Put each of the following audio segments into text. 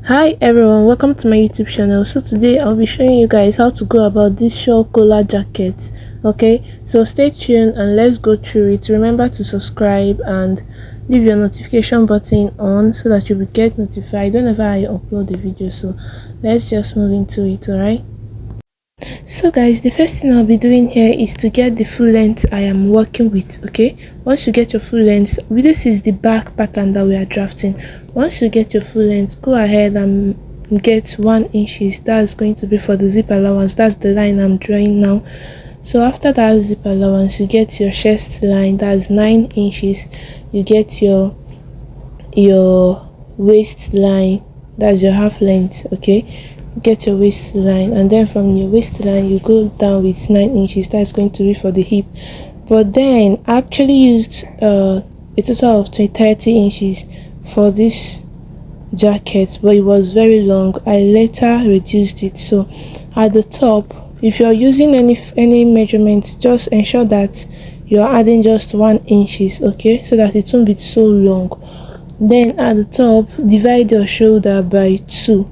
Hi everyone, welcome to my YouTube channel. So today I'll be showing you guys how to go about this shawl collar jacket. Okay, so stay tuned and let's go through it. Remember to subscribe and leave your notification button on so that you will get notified whenever I upload the video. So let's just move into it. All right, so guys, the first thing I'll be doing here is to get the full length I am working with. Okay, once you get your full length, this is the back pattern that we are drafting. Once you get your full length, go ahead and get 1 inches. That's going to be for the zip allowance. That's the line I'm drawing now. So after that zip allowance, you get your chest line. That's 9 inches. You get your waistline. That's your half length. Okay, get your waistline, and then from your waistline you go down with 9 inches. That's going to be for the hip. But then I actually used a total of 30 inches for this jacket, but it was very long. I later reduced it. So at the top, if you're using any measurement, just ensure that you're adding just 1 inches, okay, so that it won't be so long. Then at the top, divide your shoulder by 2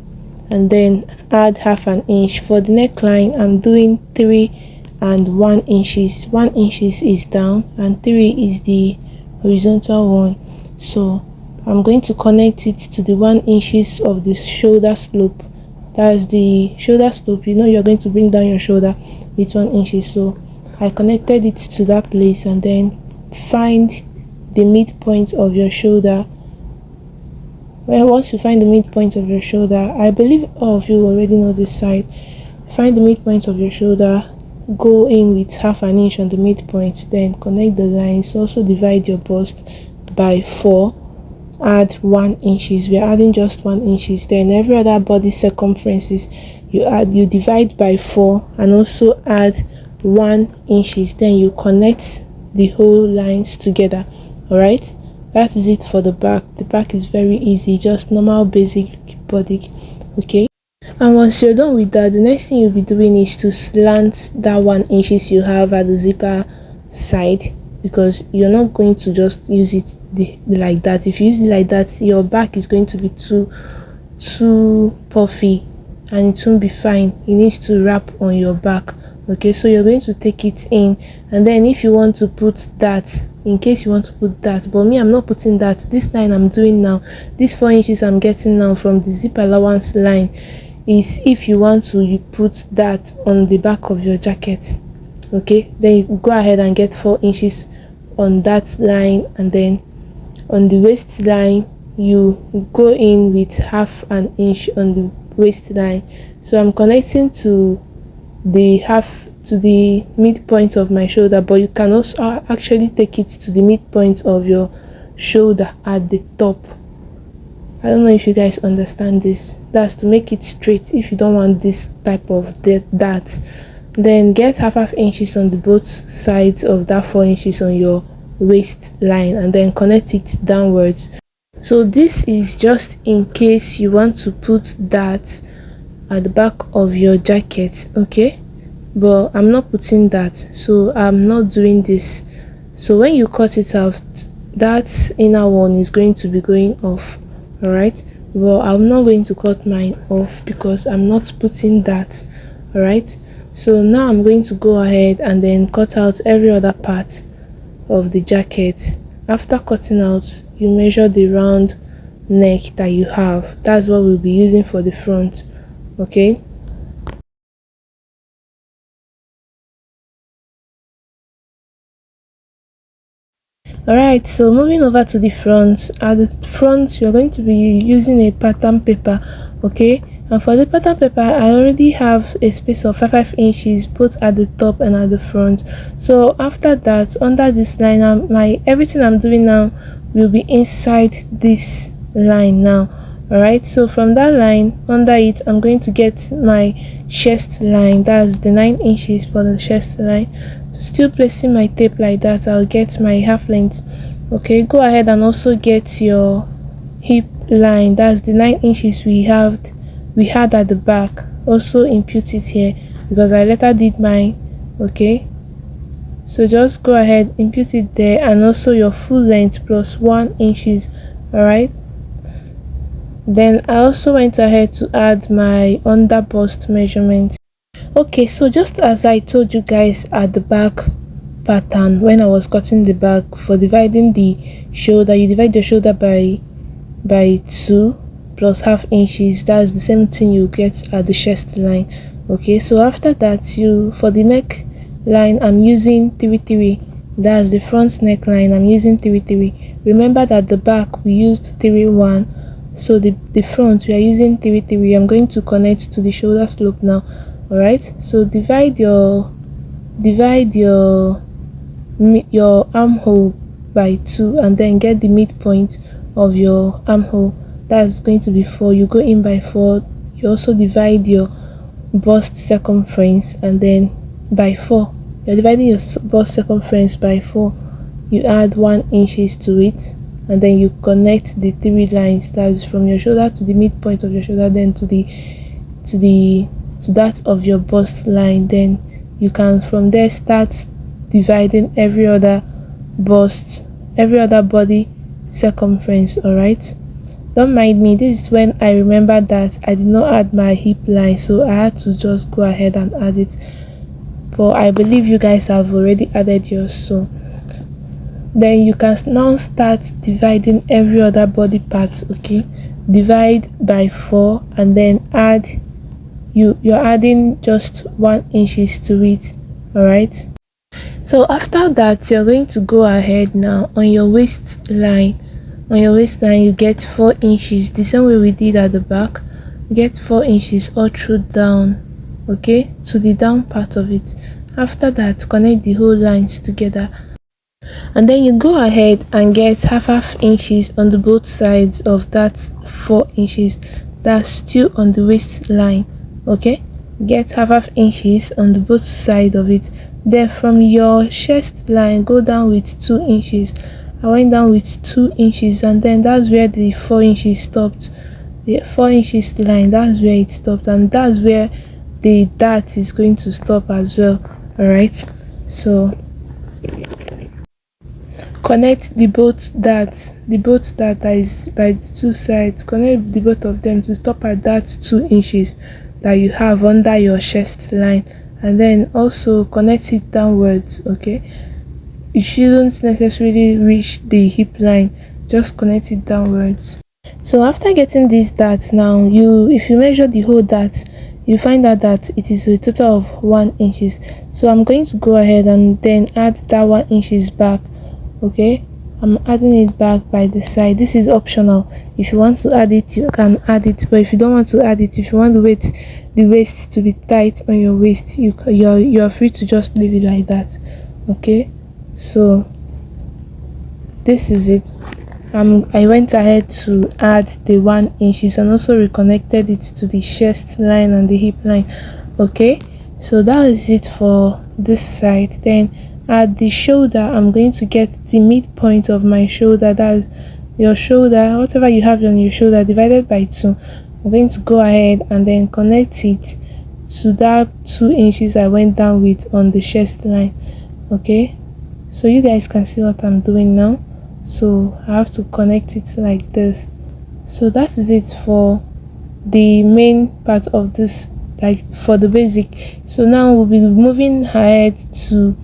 and then add half an inch. For the neckline, I'm doing 3 and 1 inches. 1 inches is down and 3 is the horizontal one. So I'm going to connect it to the 1 inches of the shoulder slope. That's the shoulder slope. You know you're going to bring down your shoulder with 1 inch. So I connected it to that place, and then find the midpoint of your shoulder. Well, once you find the midpoint of your shoulder, I believe all of you already know this side. Find the midpoint of your shoulder, go in with half an inch on the midpoint, then connect the lines. Also divide your bust by 4, add 1 inches. We are adding just 1 inches. Then every other body circumferences you divide by 4 and also add 1 inches. Then you connect the whole lines together. All right, that is it for the back. The back is very easy, just normal basic body. Okay, and once you're done with that, the next thing you'll be doing is to slant that 1 inches you have at the zipper side, because you're not going to just use it like that. If you use it like that, your back is going to be too puffy and it won't be fine. It needs to wrap on your back. Okay, so you're going to take it in, and then if you want to put that, in case you want to put that, but me, I'm not putting that. This line I'm doing now, this 4 inches I'm getting now from the zip allowance line, is if you want to, you put that on the back of your jacket. Okay, then you go ahead and get 4 inches on that line, and then on the waistline you go in with half an inch on the waistline. So I'm connecting to the midpoint of my shoulder, but you can also actually take it to the midpoint of your shoulder at the top. I don't know if you guys understand this. That's to make it straight. If you don't want this type of that, then get half inches on the both sides of that 4 inches on your waistline, and then connect it downwards. So this is just in case you want to put that at the back of your jacket. Okay, but I'm not putting that, so I'm not doing this. So when you cut it out, that inner one is going to be going off. All right, well, I'm not going to cut mine off because I'm not putting that. All right, so now I'm going to go ahead and then cut out every other part of the jacket. After cutting out, you measure the round neck that you have. That's what we'll be using for the front. Okay, alright, so moving over to the front. At the front, you're going to be using a pattern paper. Okay, and for the pattern paper, I already have a space of 5 inches both at the top and at the front. So after that, under this line, everything I'm doing now will be inside this line now. All right, so from that line, under it, I'm going to get my chest line. That's the 9 inches for the chest line. Still placing my tape like that, I'll get my half length. Okay, go ahead and also get your hip line. That's the 9 inches we had at the back. Also impute it here because I later did mine. Okay, so just go ahead, impute it there, and also your full length plus 1 inches. All right, Then I also went ahead to add my under bust measurement. Okay, so just as I told you guys at the back pattern when I was cutting the back, for dividing the shoulder, you divide your shoulder by 2 plus half inches. That's the same thing you get at the chest line. Okay, so after that, you for the neck line, I'm using 3 3. That's the front neckline, I'm using 3 3. Remember that the back we used 3 1, so the front we are using 3 3. I'm going to connect to the shoulder slope now. All right, so divide your armhole by 2 and then get the midpoint of your armhole. That's going to be 4. You go in by 4. You also divide your bust circumference and then by 4. You're dividing your bust circumference by 4. You add 1 inches to it and then you connect the 3 lines. That's from your shoulder to the midpoint of your shoulder, then to that of your bust line. Then you can from there start dividing every other body circumference. All right, don't mind me, this is when I remember that I did not add my hip line, so I had to just go ahead and add it, but I believe you guys have already added yours. So then you can now start dividing every other body part. Okay, divide by 4 and then add you're adding just 1 inches to it. All right, so after that, you're going to go ahead now on your waistline. You get 4 inches, the same way we did at the back. You get 4 inches all through down, okay, to the down part of it. After that, connect the whole lines together and then you go ahead and get half inches on the both sides of that 4 inches. That's still on the waistline. Okay, get half inches on the both side of it. Then from your chest line, go down with 2 inches. I went down with 2 inches and then that's where the 4 inches stopped. The 4 inches line, that's where it stopped, and that's where the dart is going to stop as well. All right, so connect the both darts that is by the 2 sides. Connect the both of them to stop at that 2 inches that you have under your chest line, and then also connect it downwards. Okay, you shouldn't necessarily reach the hip line, just connect it downwards. So after getting these darts, now if you measure the whole dart, you find out that it is a total of 1 inches. So I'm going to go ahead and then add that 1 inches back. Okay, I'm adding it back by the side. This is optional. If you want to add it, you can add it, but if you don't want to add it, if you want the waist to be tight on your waist, you're free to just leave it like that. Okay, so this is it. I went ahead to add the 1 inches and also reconnected it to the chest line and the hip line. Okay, so that is it for this side. Then at the shoulder, I'm going to get the midpoint of my shoulder. That's your shoulder, whatever you have on your shoulder, divided by 2. I'm going to go ahead and then connect it to that 2 inches I went down with on the chest line. Okay, so you guys can see what I'm doing now. So I have to connect it like this. So that is it for the main part of this, like for the basic. So now we'll be moving ahead to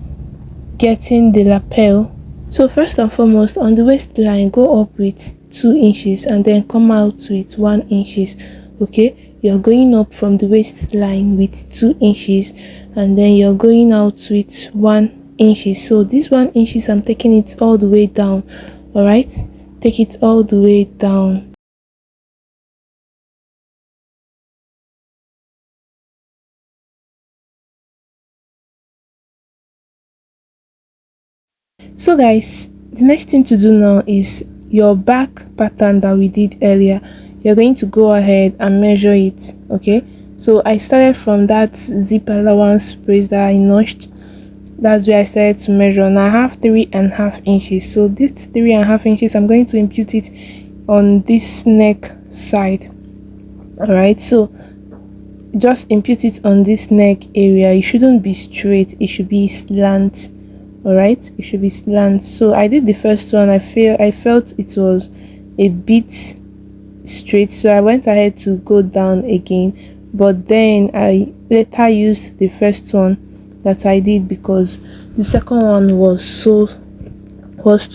getting the lapel. So first and foremost, on the waistline, go up with 2 inches and then come out with 1 inches. Okay, you're going up from the waistline with 2 inches and then you're going out with 1 inches. So this 1 inches, I'm taking it all the way down. All right, take it all the way down. So guys, the next thing to do now is your back pattern that we did earlier. You're going to go ahead and measure it. Okay, so I started from that zip allowance place that I notched. That's where I started to measure. Now I have 3.5 inches. So this 3.5 inches, I'm going to impute it on this neck side. All right, so just impute it on this neck area. It shouldn't be straight, it should be slant. All right, it should be slant. So I did the first one. I felt it was a bit straight, so I went ahead to go down again, but then I later used the first one that I did because the second one was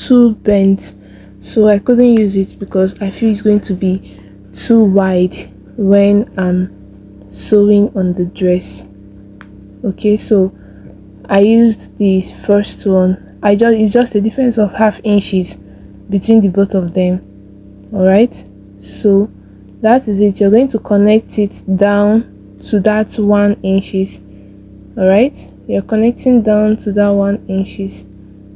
too bent, so I couldn't use it because I feel it's going to be too wide when I'm sewing on the dress. Okay, so I used the first one. It's just a difference of half inches between the both of them. All right, so that is it. You're going to connect it down to that 1 inches. All right, you're connecting down to that 1 inches.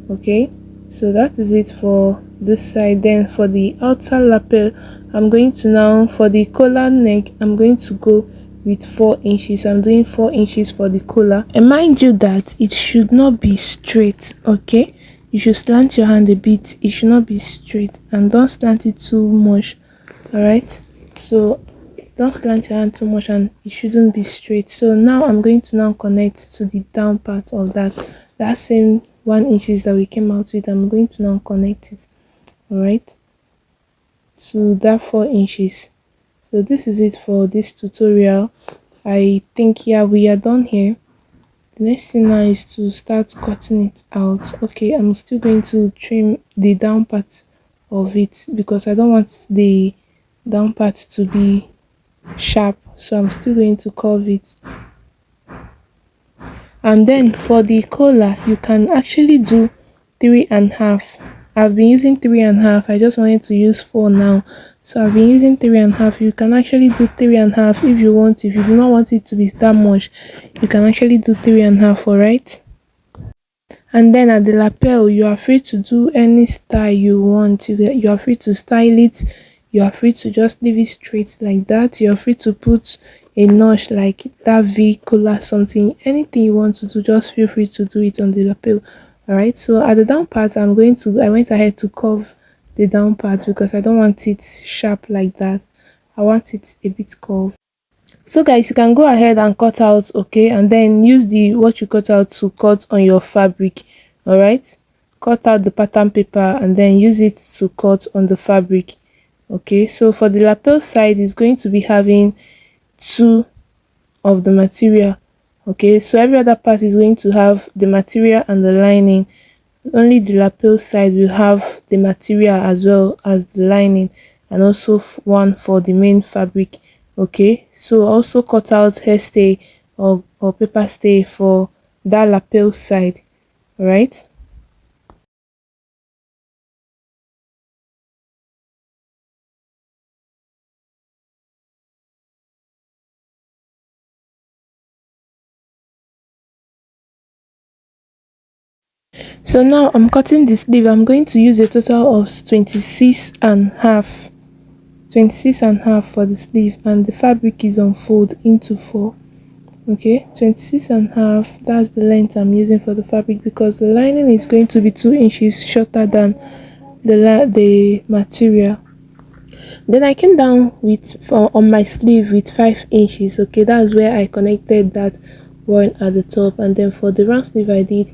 Okay, so that is it for this side. Then for the outer lapel, I'm going to now, for the collar neck, I'm going to go with 4 inches. I'm doing 4 inches for the collar, and mind you that it should not be straight. Okay, you should slant your hand a bit. It should not be straight, and don't slant it too much. All right, so don't slant your hand too much, and it shouldn't be straight. So now I'm going to now connect to the down part of that same 1 inches that we came out with. I'm going to now connect it, all right, to that 4 inches. So this is it for this tutorial. I think, yeah, we are done here. The next thing now is to start cutting it out. Okay, I'm still going to trim the down part of it because I don't want the down part to be sharp, so I'm still going to curve it. And then for the collar, you can actually do 3.5. I've been using 3.5. I just wanted to use 4 now, so I've been using 3.5. You can actually do 3.5 if you want. If you do not want it to be that much, you can actually do 3.5. All right. And then at the lapel, you are free to do any style you want. You are free to style it. You are free to just leave it straight like that. You are free to put a notch like that, V collar, something, anything you want to do, just feel free to do it on the lapel. All right, so at the down part, I went ahead to curve the down part because I don't want it sharp like that. I want it a bit curved. So guys, you can go ahead and cut out, okay, and then use the what you cut out to cut on your fabric. All right, cut out the pattern paper and then use it to cut on the fabric. Okay, so for the lapel side, is going to be having 2 of the material. Okay, so every other part is going to have the material and the lining. Only the lapel side will have the material as well as the lining, and also one for the main fabric. Okay, so also cut out hairstay or paper stay for that lapel side. All right. So now I'm cutting the sleeve. I'm going to use a total of 26 and half. 26 and half for the sleeve, and the fabric is unfold into 4. Okay, 26 and half, that's the length I'm using for the fabric because the lining is going to be 2 inches shorter than the material. Then I came down with on my sleeve with 5 inches. Okay, that's where I connected that one at the top, and then for the round sleeve I did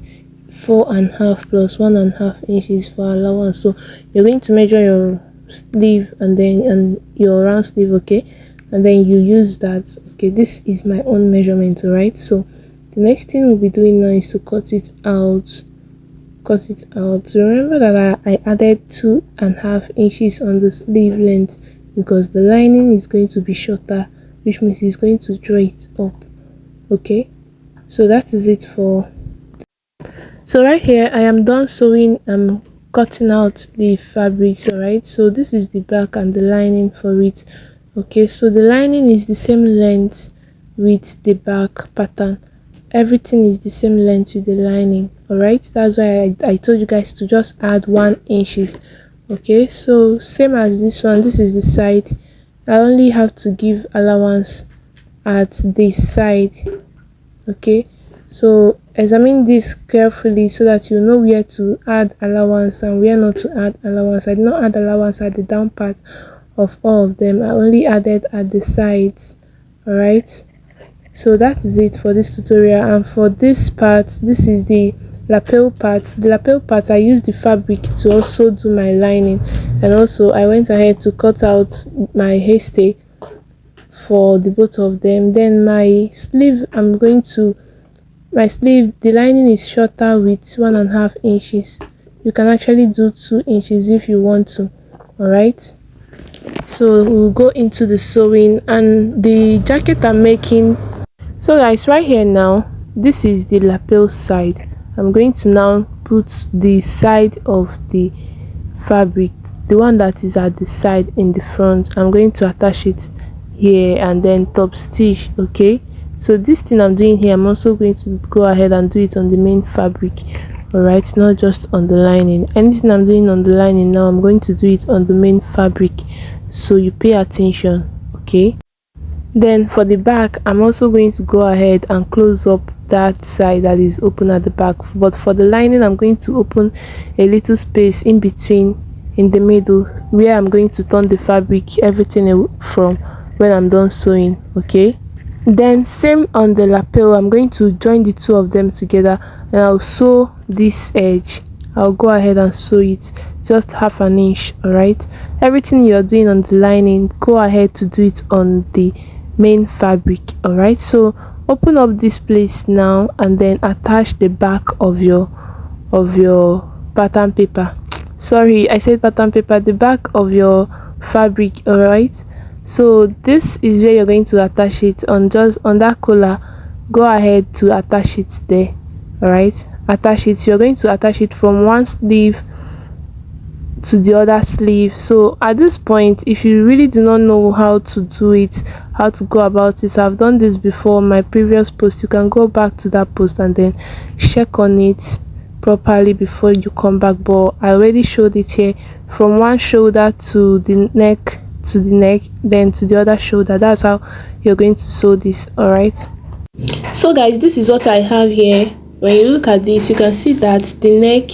4.5 plus 1.5 inches for allowance. So you're going to measure your sleeve and your round sleeve, okay, and then you use that. Okay, this is my own measurement. All right, so the next thing we'll be doing now is to cut it out. So remember that I added 2.5 inches on the sleeve length because the lining is going to be shorter, which means it's going to draw it up. Okay, so that is it for. So right here I am done sewing. I'm cutting out the fabrics. All right, so this is the back and the lining for it. Okay, so the lining is the same length with the back pattern. Everything is the same length with the lining. All right, that's why I told you guys to just add 1 inches. Okay, so same as this one, this is the side. I only have to give allowance at this side. Okay, so examine this carefully so that you know where to add allowance and where not to add allowance. I did not add allowance at the down part of all of them. I only added at the sides. All right, so that is it for this tutorial. And for this part, this is the lapel part. The lapel part, I used the fabric to also do my lining, and also I went ahead to cut out my hairstay for the both of them. Then my sleeve, my sleeve, the lining is shorter with 1.5 inches. You can actually do 2 inches if you want to. All right, so we'll go into the sewing and the jacket I'm making. So guys, right here now, this is the lapel side. I'm going to now put the side of the fabric, the one that is at the side in the front. I'm going to attach it here and then top stitch. Okay, so this thing I'm doing here, I'm also going to go ahead and do it on the main fabric. All right, not just on the lining. Anything I'm doing on the lining now, I'm going to do it on the main fabric, so you pay attention. Okay, then for the back, I'm also going to go ahead and close up that side that is open at the back, but for the lining I'm going to open a little space in between, in the middle, where I'm going to turn the fabric everything from when I'm done sewing. Okay, then same on the lapel, I'm going to join the two of them together and I'll sew this edge. I'll go ahead and sew it just 1/2 inch. All right, everything you're doing on the lining, go ahead to do it on the main fabric. All right, so open up this place now and then attach the back of your pattern paper. Sorry, I said pattern paper, the back of your fabric. All right, so this is where you're going to attach it on, just on that collar. Go ahead to attach it there. All right, attach it. You're going to attach it from one sleeve to the other sleeve. So at this point, if you really do not know how to do it, how to go about it, I've done this before on my previous post. You can go back to that post and then check on it properly before you come back, but I already showed it here, from one shoulder to the neck, then to the other shoulder. That's how you're going to sew this. All right, so guys, this is what I have here. When you look at this, you can see that the neck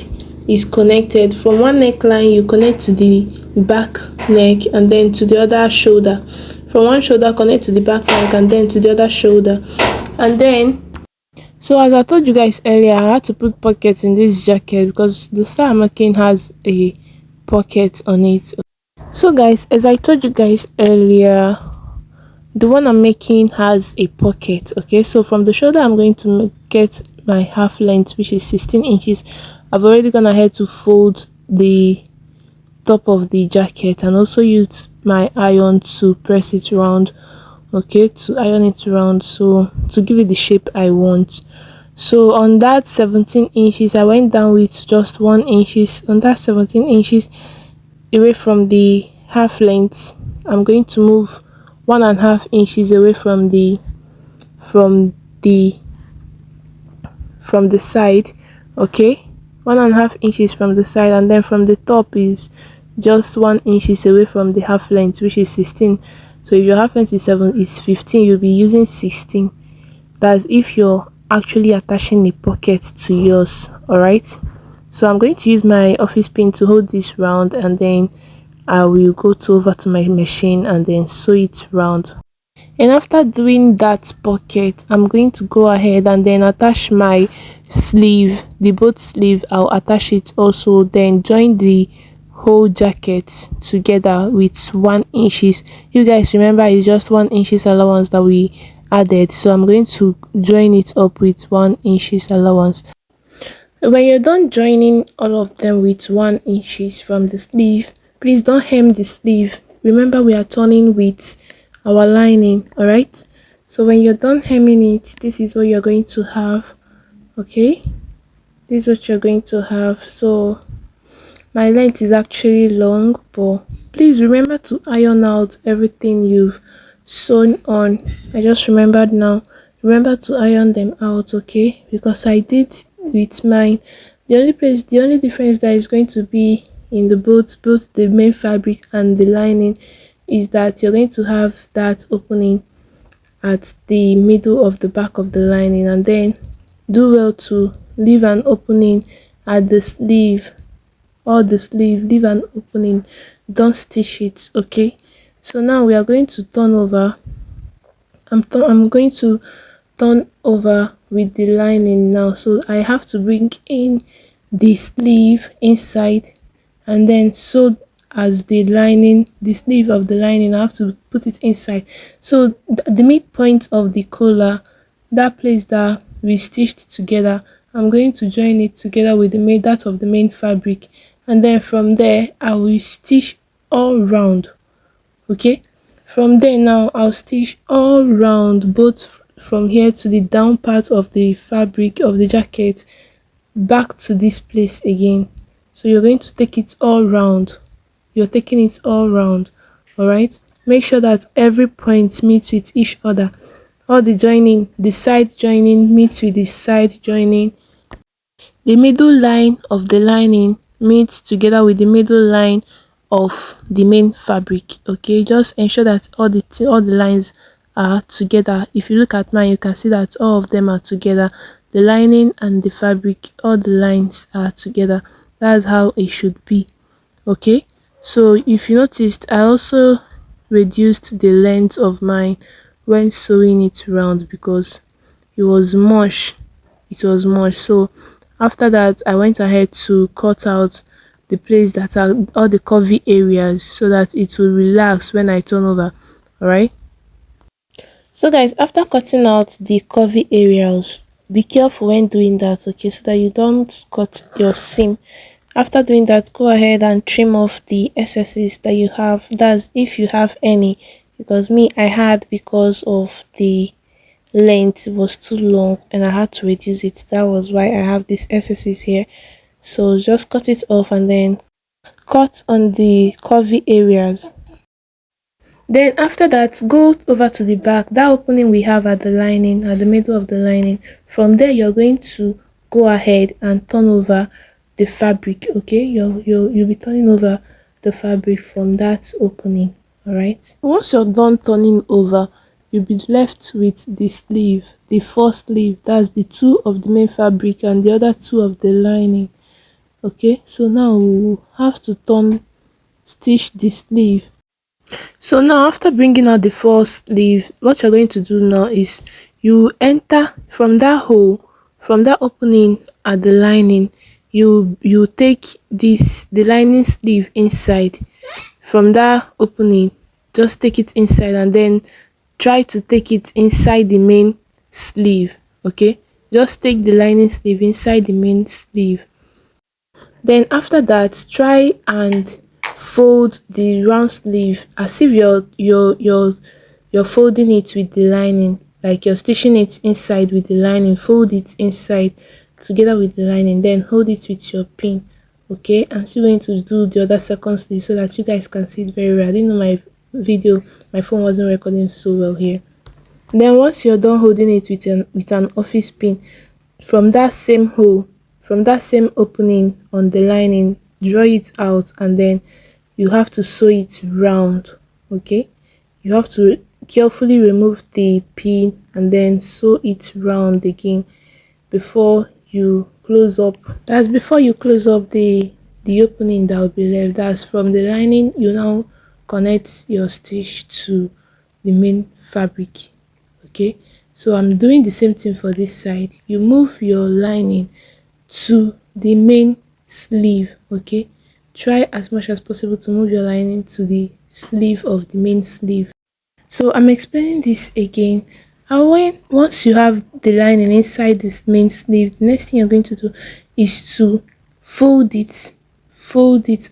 is connected. From one neckline you connect to the back neck and then to the other shoulder. From one shoulder connect to the back neck and then to the other shoulder. And then, so as I told you guys earlier, I had to put pockets in this jacket because the style I'm making has a pocket on it. So guys, as I told you guys earlier, the one I'm making has a pocket. Okay, so from the shoulder I'm going to get my half length, which is 16 inches. I've already gone ahead to fold the top of the jacket and also used my iron to press it round. Okay, to iron it round, so to give it the shape I want. So on that 17 inches, I went down with just 1 inches. On that 17 inches away from the half length, I'm going to move 1.5 inches away from the side. Okay, 1.5 inches from the side, and then from the top is just 1 inches away from the half length, which is 16. So if your half length is 15, you'll be using 16. That's if you're actually attaching a pocket to yours. All right, so I'm going to use my office pin to hold this round, and then I will go over to my machine and then sew it round. And after doing that pocket, I'm going to go ahead and then attach my sleeve, the both sleeve. I'll attach it also, then join the whole jacket together with 1 inches. You guys remember, it's just 1 inches allowance that we added, so I'm going to join it up with 1 inches allowance. When you're done joining all of them with 1 inches from the sleeve, please don't hem the sleeve. Remember, we are turning with our lining. All right, so when you're done hemming it, this is what you're going to have. Okay, this is what you're going to have. So my length is actually long, but please remember to iron out everything you've sewn on. I just remembered now, remember to iron them out. Okay, because I did with mine. The only difference that is going to be in the both the main fabric and the lining is that you're going to have that opening at the middle of the back of the lining, and then do well to leave an opening at the sleeve, or the sleeve, leave an opening, don't stitch it. Okay, so now we are going to turn over. I'm going to turn over with the lining now. So I have to bring in the sleeve inside and then sew as the sleeve of the lining. I have to put it inside. So the midpoint of the collar, that place that we stitched together, I'm going to join it together with that of the main fabric, and then from there I will stitch all round. Okay, from there now I'll stitch all round, both from here to the down part of the fabric of the jacket, back to this place again. So you're going to take it all round. You're taking it all round. All right, make sure that every point meets with each other. All the joining, the side joining meets with the side joining, the middle line of the lining meets together with the middle line of the main fabric. Okay, just ensure that all the lines are together. If you look at mine, you can see that all of them are together. The lining and the fabric, all the lines are together. That's how it should be. Okay, so if you noticed, I also reduced the length of mine when sewing it round because it was much. So after that, I went ahead to cut out the place that are all the curvy areas so that it will relax when I turn over. All right, so guys, after cutting out the curvy areas, be careful when doing that, okay, so that you don't cut your seam. After doing that, go ahead and trim off the excesses that you have. That's if you have any, because me, I had, because of the length was too long and I had to reduce it. That was why I have these excesses here. So just cut it off and then cut on the curvy areas. Then after that, go over to the back, that opening we have at the lining, at the middle of the lining. From there, you're going to go ahead and turn over the fabric. Okay, you'll be turning over the fabric from that opening. All right, once you're done turning over, you'll be left with the sleeve, the first sleeve, that's the two of the main fabric and the other two of the lining. Okay, so now we'll have to stitch the sleeve. So now, after bringing out the first sleeve, what you're going to do now is you enter from that hole, from that opening at the lining. You take the lining sleeve inside. From that opening, just take it inside and then try to take it inside the main sleeve. Okay, just take the lining sleeve inside the main sleeve. Then after that, try and fold the round sleeve as if you're folding it with the lining, like you're stitching it inside with the lining. Fold it inside together with the lining, then hold it with your pin. Okay, I'm still going to do the other second sleeve so that you guys can see it very well. I didn't know my phone wasn't recording so well here. Then once you're done holding it with an office pin, from that same hole, from that same opening on the lining, draw it out and then you have to sew it round. Okay, you have to carefully remove the pin and then sew it round again before you close up. That's before you close up the opening that will be left. That's from the lining. You now connect your stitch to the main fabric. Okay, so I'm doing the same thing for this side. You move your lining to the main sleeve. Okay, try as much as possible to move your lining to the sleeve of the main sleeve. So I'm explaining this again. And once you have the lining inside this main sleeve, the next thing you're going to do is to fold it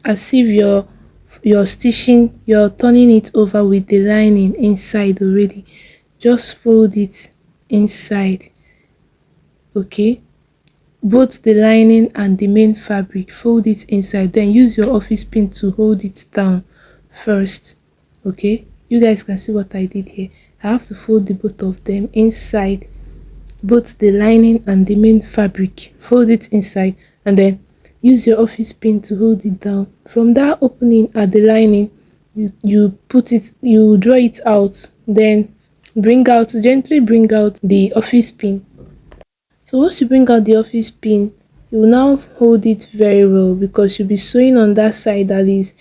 as if you're stitching, you're turning it over with the lining inside already. Just fold it inside. Okay, both the lining and the main fabric, fold it inside, then use your office pin to hold it down first. Okay, you guys can see what I did here. I have to fold the both of them inside, both the lining and the main fabric. Fold it inside and then use your office pin to hold it down. From that opening at the lining, you draw it out, then gently bring out the office pin. So once you bring out the office pin, you will now hold it very well because you'll be sewing on that side that is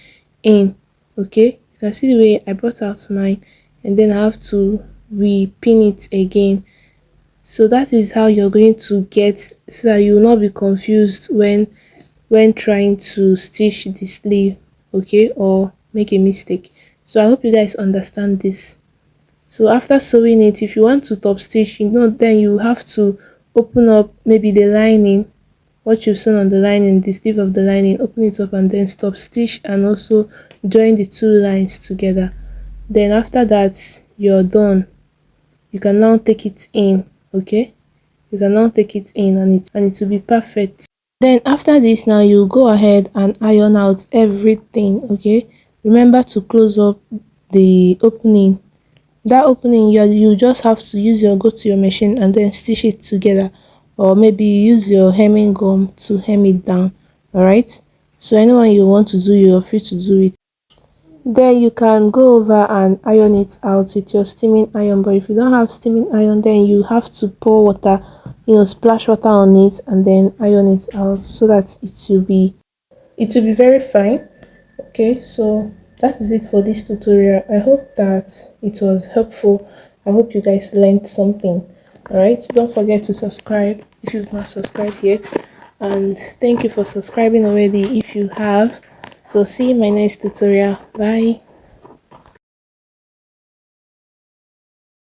in. Okay, you can see the way I brought out mine and then I have to re-pin it again So that is how you're going to get, so that you will not be confused when trying to stitch the sleeve, okay, or make a mistake. So I hope you guys understand this. So after sewing it, if you want to top stitch, then you have to open up maybe the lining, what you've sewn on the lining, the sleeve of the lining, open it up and then stop stitch and also join the two lines together. Then after that you're done. You can now take it in, okay, you can now take it in, and it will be perfect. Then after this, now you go ahead and iron out everything, okay. Remember to close up the opening. That opening, you just have to use your, go to your machine and then stitch it together, or maybe use your hemming gum to hem it down. All right, so anyone you want to do, you're free to do it. Then you can go over and iron it out with your steaming iron, but if you don't have steaming iron, then you have to pour water, splash water on it and then iron it out, so that it will be very fine. Okay, so that is it for this tutorial. I hope that it was helpful. I hope you guys learned something. All right, don't forget to subscribe if you've not subscribed yet, and thank you for subscribing already if you have. So see you in my next tutorial. Bye.